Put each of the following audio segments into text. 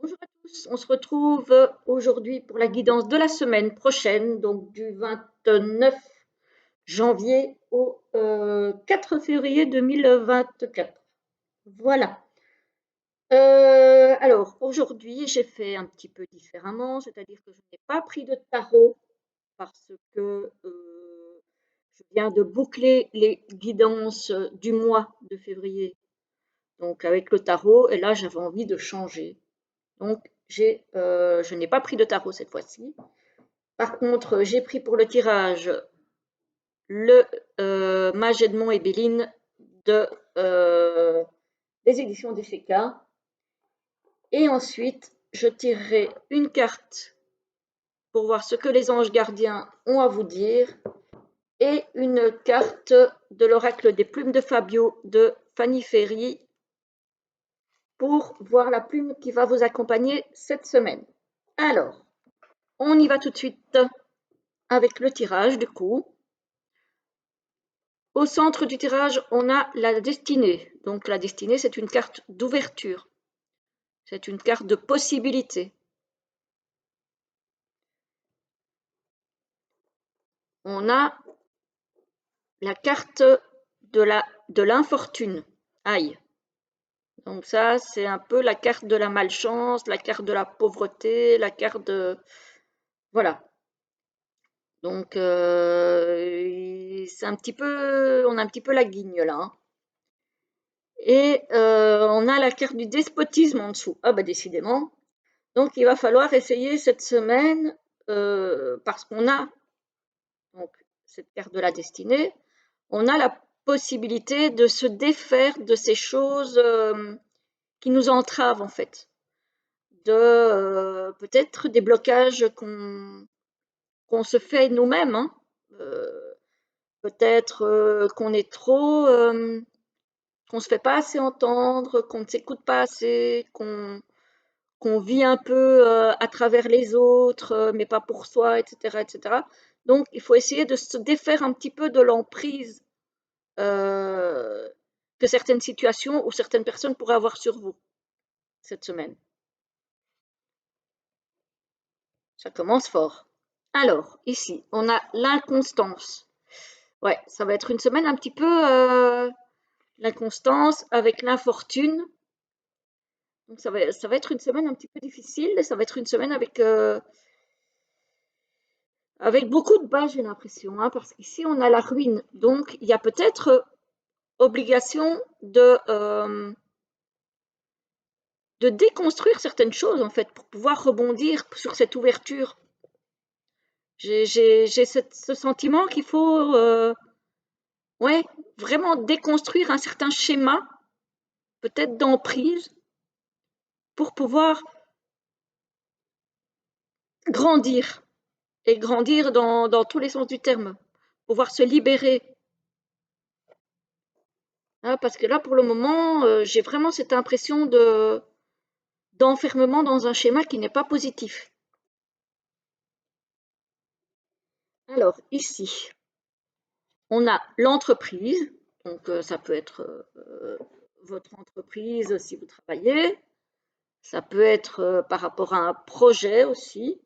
Bonjour à tous, on se retrouve aujourd'hui pour la guidance de la semaine prochaine, donc du 29 janvier au 4 février 2024. Voilà. Alors, aujourd'hui, j'ai fait un petit peu différemment, c'est-à-dire que je n'ai pas pris de tarot parce que je viens de boucler les guidances du mois de février, donc avec le tarot, et là, j'avais envie de changer. Donc, je n'ai pas pris de tarot cette fois-ci. Par contre, j'ai pris pour le tirage le Mage Edmond et Béline de, des éditions DCK. Et ensuite, je tirerai une carte pour voir ce que les anges gardiens ont à vous dire et une carte de l'oracle des plumes de Fabio de Fanny Ferry pour voir la plume qui va vous accompagner cette semaine. Alors, on y va tout de suite avec le tirage du coup. Au centre du tirage, on a la destinée. Donc la destinée, c'est une carte d'ouverture. C'est une carte de possibilité. On a la carte de l'infortune. Aïe. Donc ça, c'est un peu la carte de la malchance, la carte de la pauvreté, la carte de... Voilà. Donc, c'est un petit peu... On a un petit peu la guigne, là. Hein. Et on a la carte du despotisme en dessous. Ah bah décidément. Donc il va falloir essayer cette semaine, parce qu'on a donc cette carte de la destinée, on a la possibilité de se défaire de ces choses qui nous entravent en fait, de peut-être des blocages qu'on se fait nous-mêmes, hein. Euh, Peut-être qu'on est trop, qu'on se fait pas assez entendre, qu'on ne s'écoute pas assez, qu'on vit un peu à travers les autres, mais pas pour soi, etc., etc. Donc, il faut essayer de se défaire un petit peu de l'emprise euh, que certaines situations ou certaines personnes pourraient avoir sur vous cette semaine. Ça commence fort. Alors, ici, on a l'inconstance. Ouais, ça va être une semaine un petit peu l'inconstance avec l'infortune. Donc, ça va être une semaine un petit peu difficile. Ça va être une semaine avec beaucoup de bas, j'ai l'impression, hein, parce qu'ici, on a la ruine. Donc, il y a peut-être obligation de déconstruire certaines choses, en fait, pour pouvoir rebondir sur cette ouverture. J'ai ce sentiment qu'il faut ouais, vraiment déconstruire un certain schéma, peut-être d'emprise, pour pouvoir grandir, et grandir dans tous les sens du terme, pouvoir se libérer. Hein, parce que là, pour le moment, j'ai vraiment cette impression d'enfermement dans un schéma qui n'est pas positif. Alors, ici, on a l'entreprise. Donc, ça peut être votre entreprise si vous travaillez. Ça peut être par rapport à un projet aussi.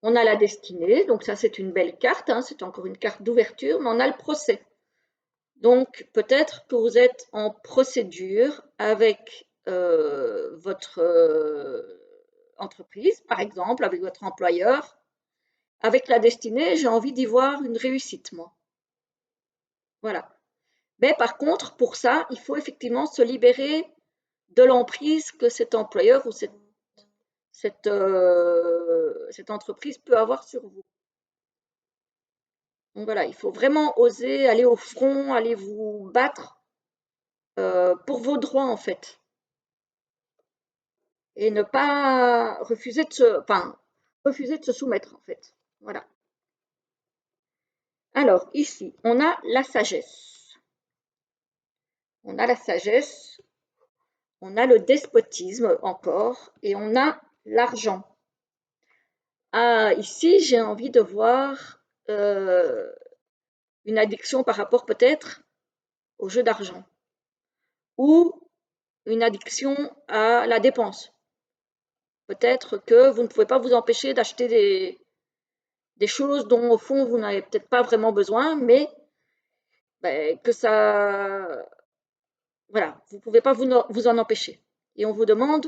On a la destinée. Donc, ça, c'est une belle carte. Hein, c'est encore une carte d'ouverture. Mais on a le procès. Donc, peut-être que vous êtes en procédure avec votre entreprise, par exemple, avec votre employeur. Avec la destinée, j'ai envie d'y voir une réussite, moi. Voilà. Mais par contre, pour ça, il faut effectivement se libérer de l'emprise que cet employeur ou cette entreprise peut avoir sur vous. Donc voilà, il faut vraiment oser aller au front, aller vous battre pour vos droits en fait. Et ne pas refuser refuser de se soumettre en fait. Voilà. Alors ici, on a la sagesse. On a la sagesse, on a le despotisme encore, et on a l'argent. Ah, ici, j'ai envie de voir une addiction par rapport peut-être au jeu d'argent ou une addiction à la dépense. Peut-être que vous ne pouvez pas vous empêcher d'acheter des choses dont au fond vous n'avez peut-être pas vraiment besoin, mais que ça, voilà, vous ne pouvez pas vous en empêcher. Et on vous demande,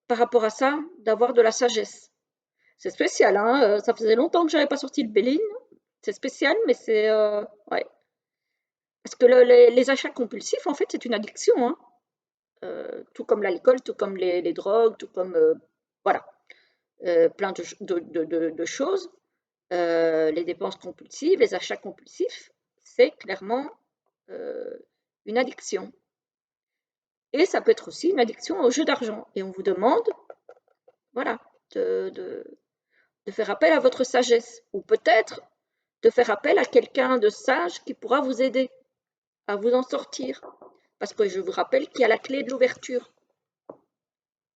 par rapport à ça, d'avoir de la sagesse. C'est spécial, hein, ça faisait longtemps que j'avais pas sorti le Béline. C'est spécial, mais c'est ouais. Parce que les achats compulsifs, en fait, c'est une addiction, hein. Tout comme l'alcool, tout comme les drogues, tout comme voilà, plein de choses. Les dépenses compulsives, les achats compulsifs, c'est clairement une addiction. Et ça peut être aussi une addiction au jeu d'argent. Et on vous demande, voilà, de faire appel à votre sagesse. Ou peut-être de faire appel à quelqu'un de sage qui pourra vous aider à vous en sortir. Parce que je vous rappelle qu'il y a la clé de l'ouverture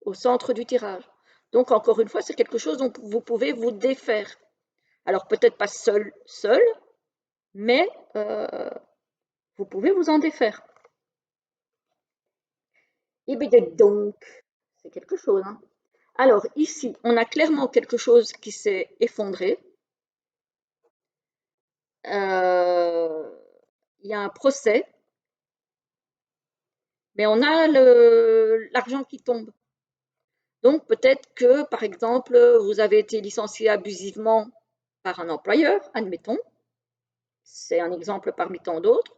au centre du tirage. Donc, encore une fois, c'est quelque chose dont vous pouvez vous défaire. Alors, peut-être pas seul, mais vous pouvez vous en défaire. Et bien, donc, c'est quelque chose, hein. Alors, ici, on a clairement quelque chose qui s'est effondré. Il y a un procès, mais on a l'argent qui tombe. Donc, peut-être que, par exemple, vous avez été licencié abusivement par un employeur, admettons, c'est un exemple parmi tant d'autres,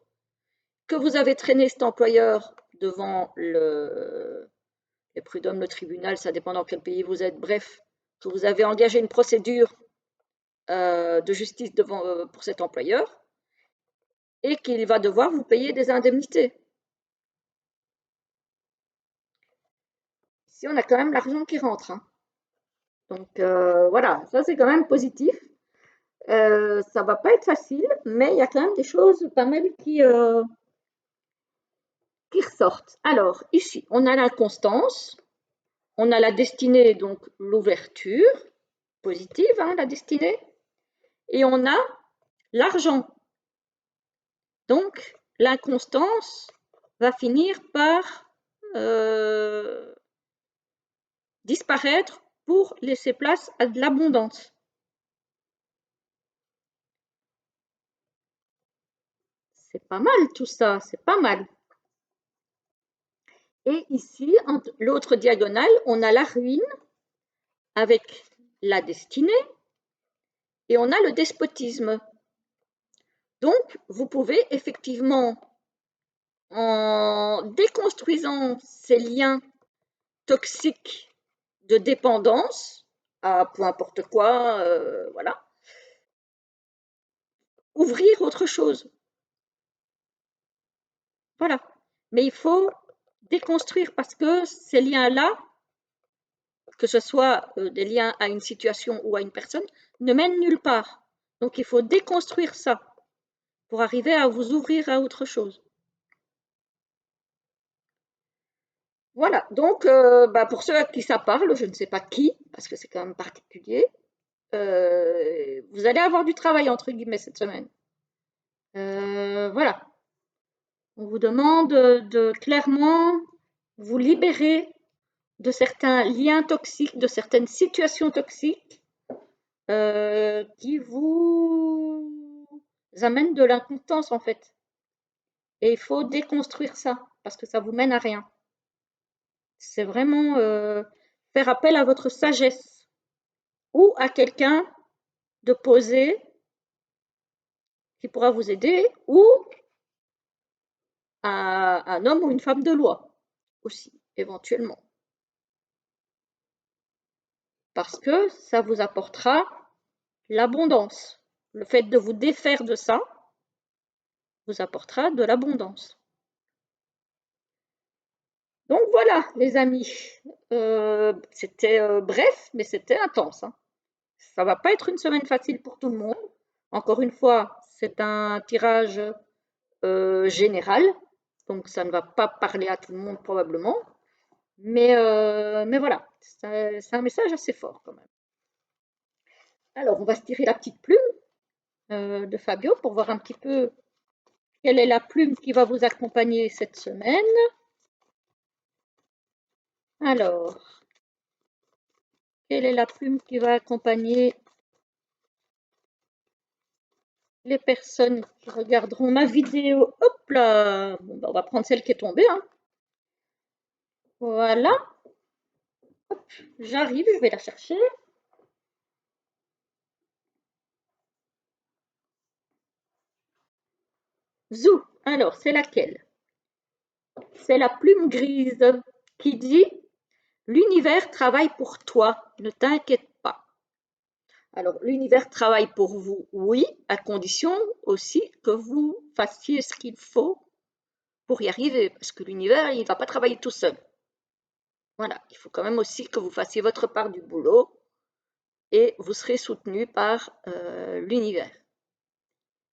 que vous avez traîné cet employeur devant les prud'hommes, le tribunal, ça dépend dans quel pays vous êtes, bref, que vous avez engagé une procédure de justice pour cet employeur et qu'il va devoir vous payer des indemnités. Ici, on a quand même l'argent qui rentre, hein. Donc voilà, ça c'est quand même positif. Ça va pas être facile, mais il y a quand même des choses pas mal qui ressortent. Alors, ici, on a l'inconstance, on a la destinée, donc l'ouverture, positive, hein, la destinée, et on a l'argent. Donc, l'inconstance va finir par disparaître pour laisser place à de l'abondance. C'est pas mal tout ça, c'est pas mal. Et ici, l'autre diagonale, on a la ruine avec la destinée et on a le despotisme. Donc, vous pouvez effectivement, en déconstruisant ces liens toxiques de dépendance à peu importe quoi, voilà, ouvrir autre chose. Voilà. Mais il faut déconstruire parce que ces liens-là, que ce soit des liens à une situation ou à une personne, ne mènent nulle part. Donc il faut déconstruire ça pour arriver à vous ouvrir à autre chose. Voilà, donc pour ceux à qui ça parle, je ne sais pas qui, parce que c'est quand même particulier, vous allez avoir du travail entre guillemets cette semaine. Voilà, on vous demande de clairement vous libérer de certains liens toxiques, de certaines situations toxiques qui vous amènent de l'inconstance en fait. Et il faut déconstruire ça parce que ça vous mène à rien. C'est vraiment faire appel à votre sagesse ou à quelqu'un de posé qui pourra vous aider ou à un homme ou une femme de loi aussi, éventuellement. Parce que ça vous apportera l'abondance. Le fait de vous défaire de ça vous apportera de l'abondance. Donc voilà, les amis, c'était bref, mais c'était intense, hein. Ça va pas être une semaine facile pour tout le monde. Encore une fois, c'est un tirage général, donc ça ne va pas parler à tout le monde probablement. Mais voilà, c'est un message assez fort quand même. Alors, on va se tirer la petite plume de Fabio pour voir un petit peu quelle est la plume qui va vous accompagner cette semaine. Alors, quelle est la plume qui va accompagner les personnes qui regarderont ma vidéo? Hop là! Bon, bah, on va prendre celle qui est tombée, hein. Voilà. Hop, j'arrive, je vais la chercher. Zou! Alors, c'est laquelle? C'est la plume grise qui dit « L'univers travaille pour toi, ne t'inquiète pas ». Alors, l'univers travaille pour vous, oui, à condition aussi que vous fassiez ce qu'il faut pour y arriver, parce que l'univers, il ne va pas travailler tout seul. Voilà, il faut quand même aussi que vous fassiez votre part du boulot et vous serez soutenu par l'univers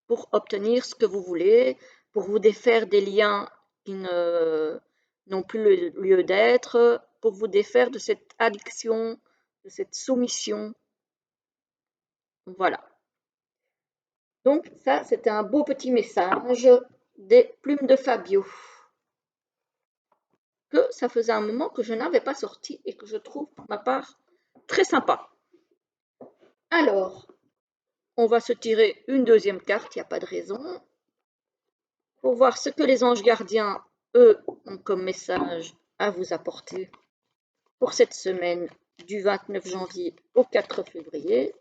pour obtenir ce que vous voulez, pour vous défaire des liens qui n'ont plus lieu d'être, pour vous défaire de cette addiction, de cette soumission. Voilà. Donc ça, c'était un beau petit message des plumes de Fabio, que ça faisait un moment que je n'avais pas sorti et que je trouve pour ma part très sympa. Alors, on va se tirer une deuxième carte, il n'y a pas de raison, pour voir ce que les anges gardiens, eux, ont comme message à vous apporter pour cette semaine du 29 janvier au 4 février.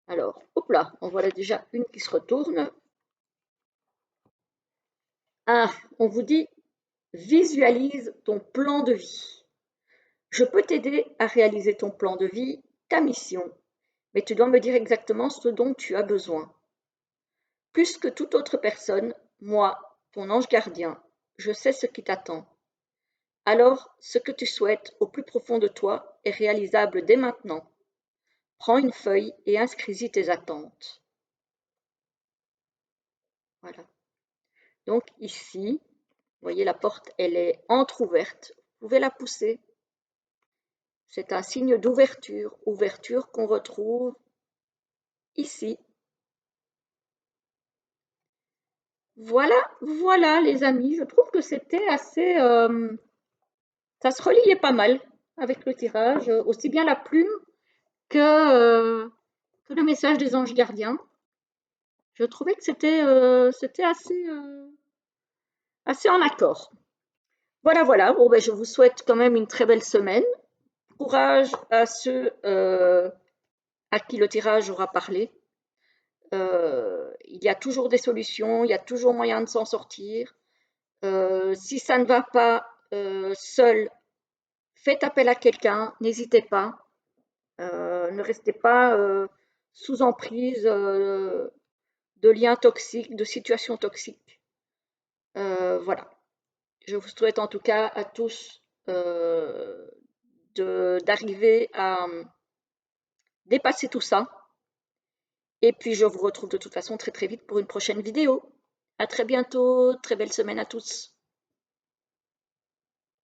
Alors, hop là, on voit là déjà une qui se retourne. Ah, on vous dit, visualise ton plan de vie. Je peux t'aider à réaliser ton plan de vie, ta mission, mais tu dois me dire exactement ce dont tu as besoin. Plus que toute autre personne, moi, ton ange gardien, je sais ce qui t'attend. Alors, ce que tu souhaites au plus profond de toi est réalisable dès maintenant. Prends une feuille et inscris-y tes attentes. Voilà. Donc ici, vous voyez la porte, elle est entrouverte. Vous pouvez la pousser. C'est un signe d'ouverture, ouverture qu'on retrouve ici. Voilà, voilà les amis, je trouve que c'était assez... ça se reliait pas mal avec le tirage, aussi bien la plume que le message des anges gardiens. Je trouvais que c'était assez en accord. Voilà, voilà, bon, ben, je vous souhaite quand même une très belle semaine. Courage à ceux à qui le tirage aura parlé. Il y a toujours des solutions, il y a toujours moyen de s'en sortir. Si ça ne va pas seul, faites appel à quelqu'un, n'hésitez pas. Ne restez pas sous emprise de liens toxiques, de situations toxiques. Voilà. Je vous souhaite en tout cas à tous d'arriver à dépasser tout ça. Et puis je vous retrouve de toute façon très très vite pour une prochaine vidéo. À très bientôt, très belle semaine à tous.